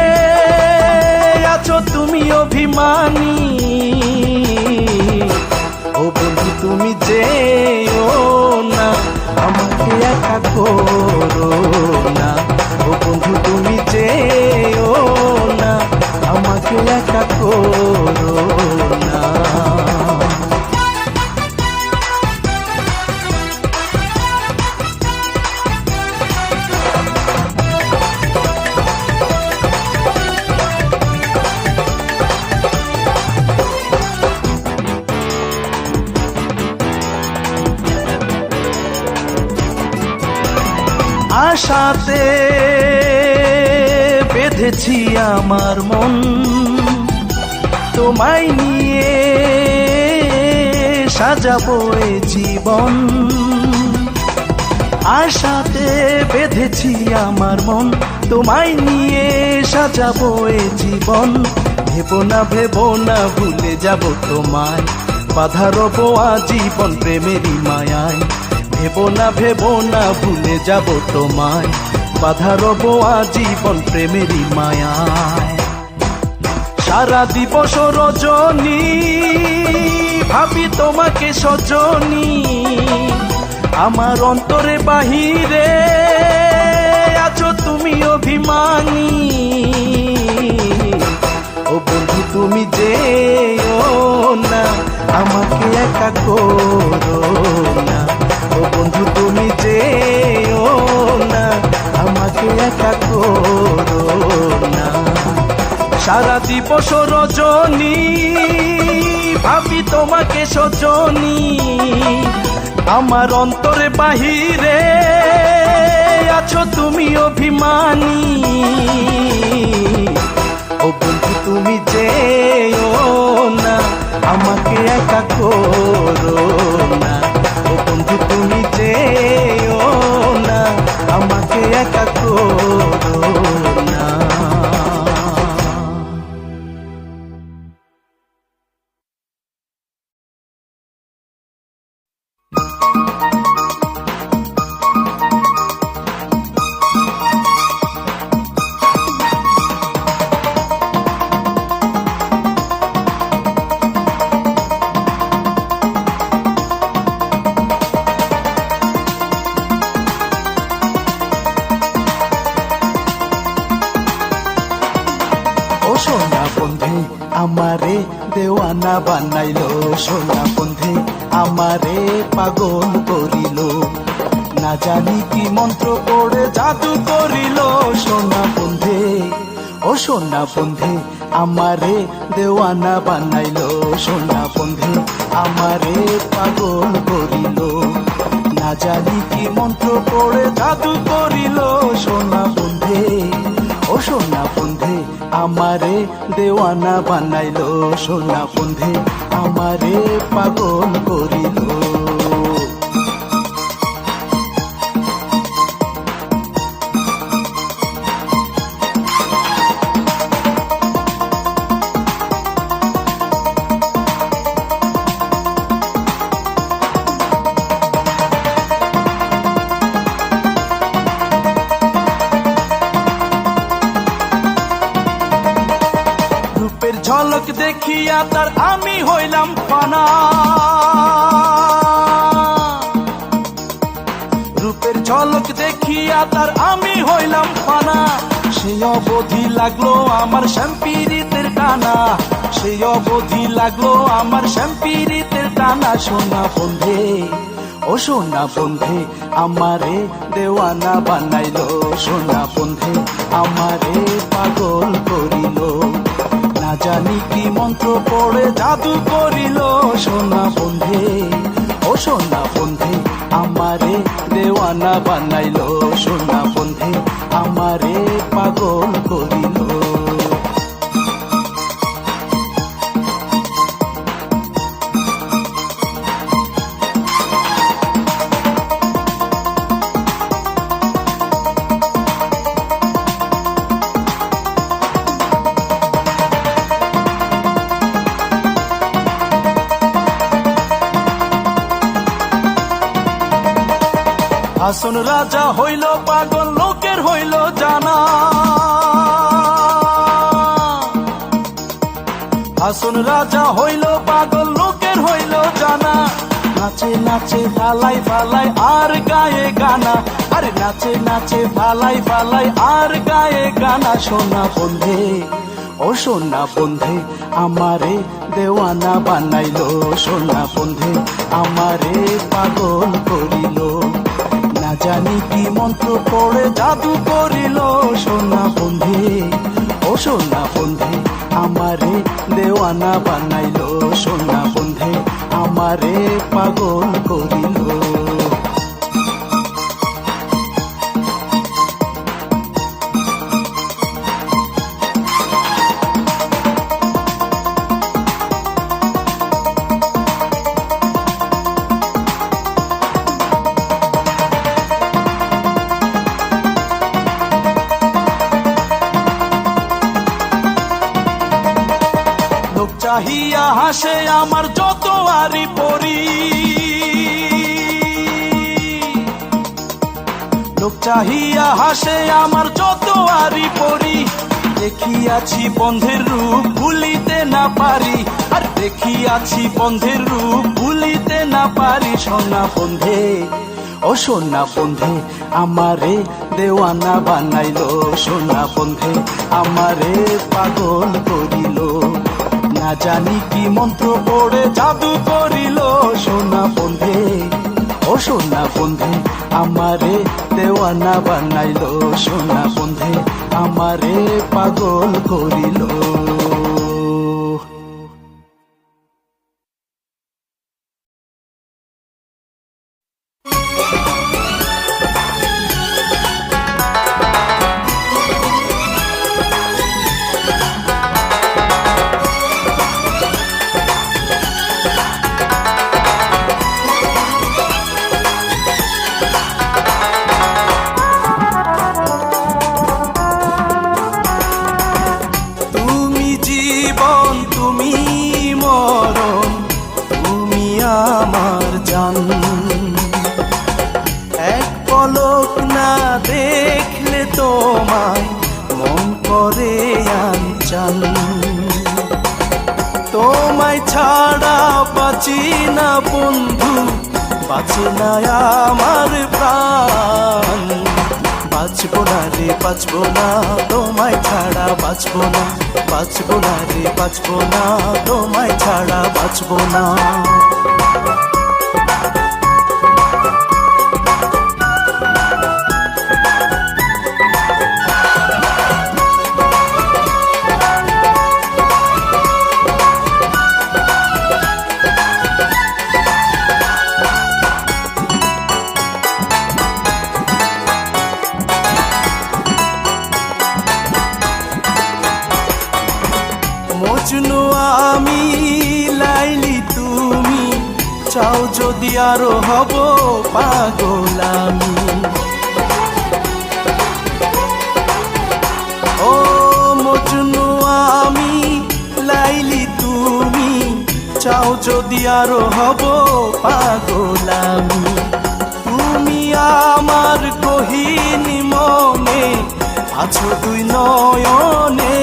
আছো তুমি অভিমানী। ও বন্ধু তুমি যেও না, আমাকে একা করো না। ও বন্ধু তুমি যেও না, আমাকে একা করো না। আশাতে বেঁধেছি আমার মন, তোমায় নিয়ে সাজাবো এ জীবন। আশাতে বেঁধেছি আমার মন, তোমায় নিয়ে সাজাবো এ জীবন। ভেবো না ভুলে যাব তোমায়, বাধা রব আজীবন প্রেমেরই মায়ায়। ভেবো না ভুলে যাব তোমায়, বাধা রব আজীবন প্রেমেরই মায়ায়। সারা দিবস রজনী ভাবি তোমাকে সজনী, আমার অন্তরে বাহিরে আছো তুমি অভিমানী। ও বন্ধু তুমি যেও না, আমাকে একা করো না। ও বন্ধু তুমি যেও না, আমাকে একা করো না। সারা দিবস রজনী ভাবি তোমাকে সজনী, আমার অন্তরে বাহিরে আছো তুমি অভিমানী। ও বন্ধু তুমি যেও না, আমাকে একা করো না। ও বন্ধু তুমি যেও না, আমাকে একা করো না। সোনা বন্ধে আমারে দেওয়ানা বানাইলো, সোনা বন্ধে আমারে পাগল করিল। না জানি কি মন্ত্র পড়ে জাদু করিল। সোনা বন্ধে ও সোনা বন্ধে আমারে দেওয়ানা বানাইলো, সোনা বন্ধে আমারে পাগল করিল। না জানি কি মন্ত্র পড়ে জাদু করিল। সোনা বন্ধে ও সোনা বন্ধে আমারে দেওয়ানা বানাইলো, সোনা বন্ধে আমারে পাগল করিল। রূপের ঝলক দেখিয়া তার আমি হইলাম ফানা, রূপের ঝলক দেখিয়া তার আমি হইলাম ফানা। সেই অবধি লাগলো আমার শ্যামপিরিতের টানা, সেই অবধি লাগলো আমার শ্যামপিরিতের টানা। সোনা বন্ধে ও সোনা বন্ধে আমারে দেওয়ানা বানাইলো, সোনা বন্ধে আমারে পাগল করিল, না জানি কি মন্ত্র পড়ে জাদু করিল। সোনা বন্ধে ও সোনা বন্ধে আমারে দেওয়ানা বানাইলো, সোনা বন্ধে আমারে পাগল করিল। হাসন রাজা হইল পাগল লোকের হইল জানা, হাসন রাজা হইল পাগল লোকের হইল জানা। নাচে নাচে ফালাই ফালাই আর গায়ে গানা, আরে নাচে নাচে ফালাই ফালাই আর গায়ে গানা। সোনা বন্ধে ও সোনা বন্ধে আমারে দেওয়ানা বানাইলো, সোনা বন্ধে আমারে পাগল করিল, না জানি কি মন্ত্র পড়ে জাদু করিল। সোনা বন্ধে ও সোনা বন্ধে আমারে দেওয়ানা বানাইলো, সোনা বন্ধে আমারে পাগল করিল। চাহিয়া হাসে আমার যত আরি পরি, লোক চাহিয়া হাসে আমার যত আরি পরি। দেখিয়াছি বন্ধের রূপ ভুলিতে না পারি, আর দেখিয়াছি বন্ধের রূপ ভুলিতে না পারি। সোনা বন্ধে ও সোনা বন্ধে আমারে দেওয়ানা বানাইলো, সোনা বন্ধে আমারে পাগল করিল, না জানি কি মন্ত্র পড়ে জাদু করিল। সোনা বন্ধে ও সোনা বন্ধে আমারে দেওয়ানা বানাইলো, সোনা বন্ধে আমারে পাগল করিল। এক পলক না দেখলে তোমায় মন করে আনচান, তোমায় ছাড়া বাঁচি না বন্ধু, বাঁচে না আমার প্রাণ। বাঁচবো না রে বাঁচবো না তোমায় ছাড়া, বাঁচবো না বাঁচবো না রে বাঁচবো না তোমায় ছাড়া, বাঁচবো না। মজনু আমি লাইলি তুমি, চাও যদি আরো হব পাগল আমি। ও মজনু আমি লাইলি তুমি, চাও যদি আরো হব পাগল আমি। তুমি আমার গহীনি মনে আছো দুই নয়নে,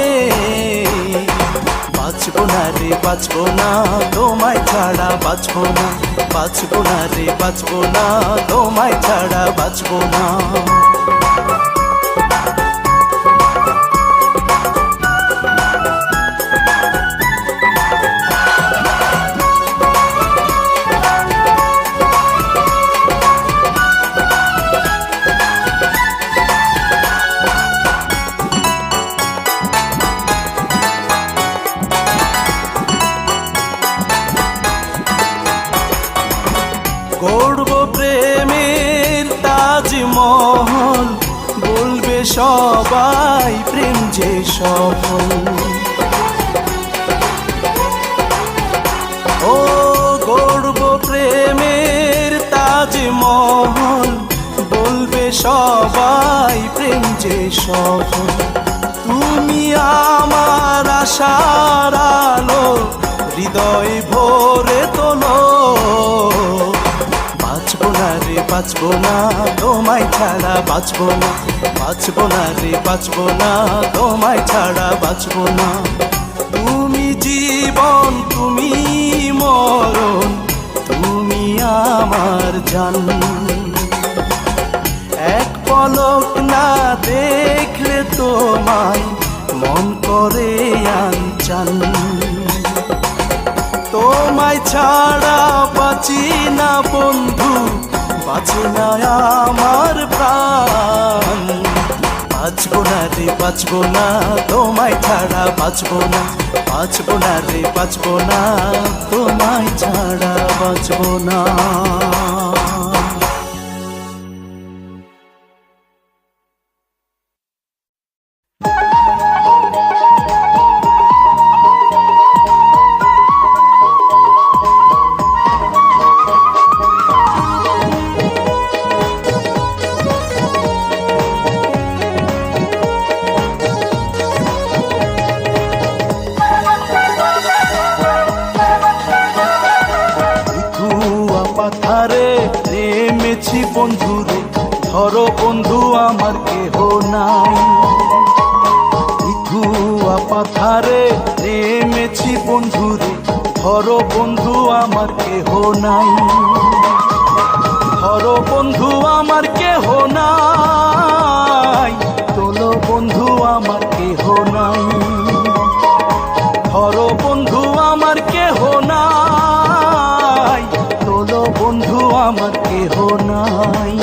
বাঁচবো না তোমায় ছাড়া বাঁচবো না, বাঁচবো না রে বাঁচবো না তোমায় ছাড়া বাঁচবো না। গড়ব প্রেমের তাজমহল, বলবে সবাই প্রেম যে সফল। ও গড়ব প্রেমের তাজমহল, বলবে সবাই প্রেম যে সফল। তুমি আমার আশার আলো, হৃদয় ভরে তোলো। বাঁচবো না রে বাঁচবো না তোমায় ছাড়া বাঁচবো না, বাঁচবো না রে বাঁচবো না তোমায় ছাড়া বাঁচবো না। তুমি জীবন তুমি মরণ, তুমি আমার জান। এক পলক না দেখলে তোমায় মন করে আনচান। তোমায় ছাড়া বাঁচি না বন্ধু, বাঁচে না আমার প্রাণ। বাঁচবো না রে বাঁচবো না তোমায় ছাড়া বাঁচবো না, বাঁচবো না রে বাঁচবো না তোমায় ছাড়া বাঁচবো না। নেমেছি বন্ধুরে, ধরো বন্ধু আমার কেহ নাই। ধুয়া পাথারে নেমেছি বন্ধুরে, ধরো বন্ধু আমার কেহ নাই। ধরো বন্ধু আমার কেহ নাই, তোলো বন্ধু আমার কেহ নাই। ধরো বন্ধু আমার কেহ নাই, তোলো বন্ধু আমার কেহ নাই।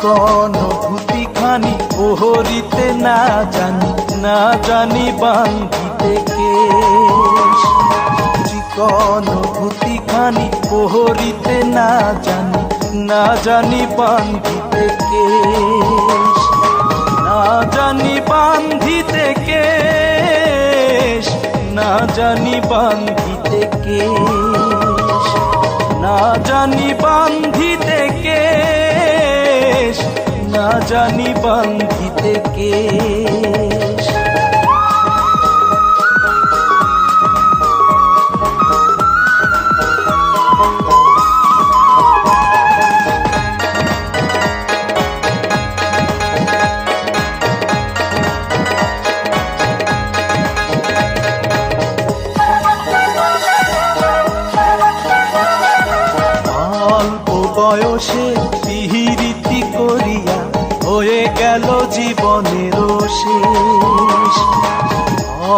অনুভূতি খানি ওহরিতে না জানি, না জানি বান্ধিতে কেশ। অনুভূতি খানি ওহরিতে না জানি, না জানি বান্ধিতে কেশ। না জানি বান্ধিতে কেশ, না জানি বান্ধিতে কেশ। না জানি বান্ধিতে কেশ, না জানি বান্ধিতে কেশ। অল্প বয়সে পিহিরিতি করিয়া হয়ে গেল জীবনের শেষ।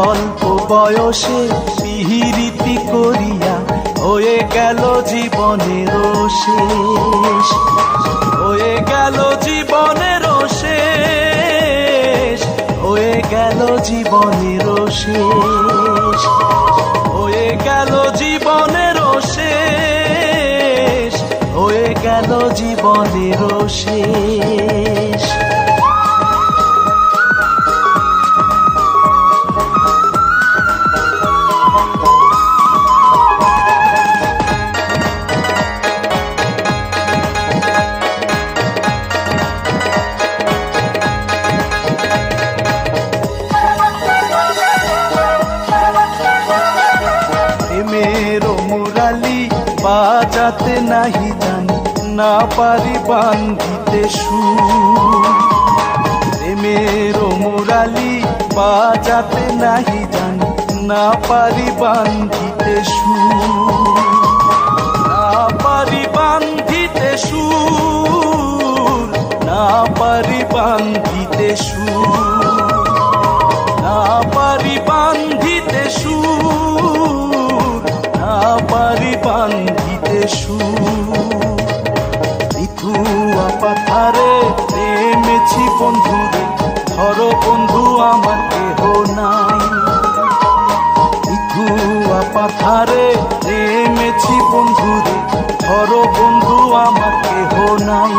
অল্প বয়সে পিহিরিতি করিয়া হয়ে গেল জীবনের শেষ। হয়ে গেল জীবনের শেষ, হয়ে গেল জীবনের শেষ। হয়ে গেল জীবনের শেষ, হয়ে গেল জীবনের শেষ। বাজাতে নাহি জানি, না পারি বান্ধিতে সুর। প্রেমের মুরালি বাজাতে নাহি জানি, না পারি বান্ধিতে সুর। না পারি বান্ধিতে সুর, না পারি বান্ধিতে সুর, না পারি বান্ধিতে সুর, না পারি বান্ধিতে সুর। মিথুয়া পাথারে নেমেছি বন্ধুরে, ধরো বন্ধু আমার কেহ নাই। মিথুয়া পাথারে নেমেছি বন্ধুরে, ধরো বন্ধু আমার কেহ নাই।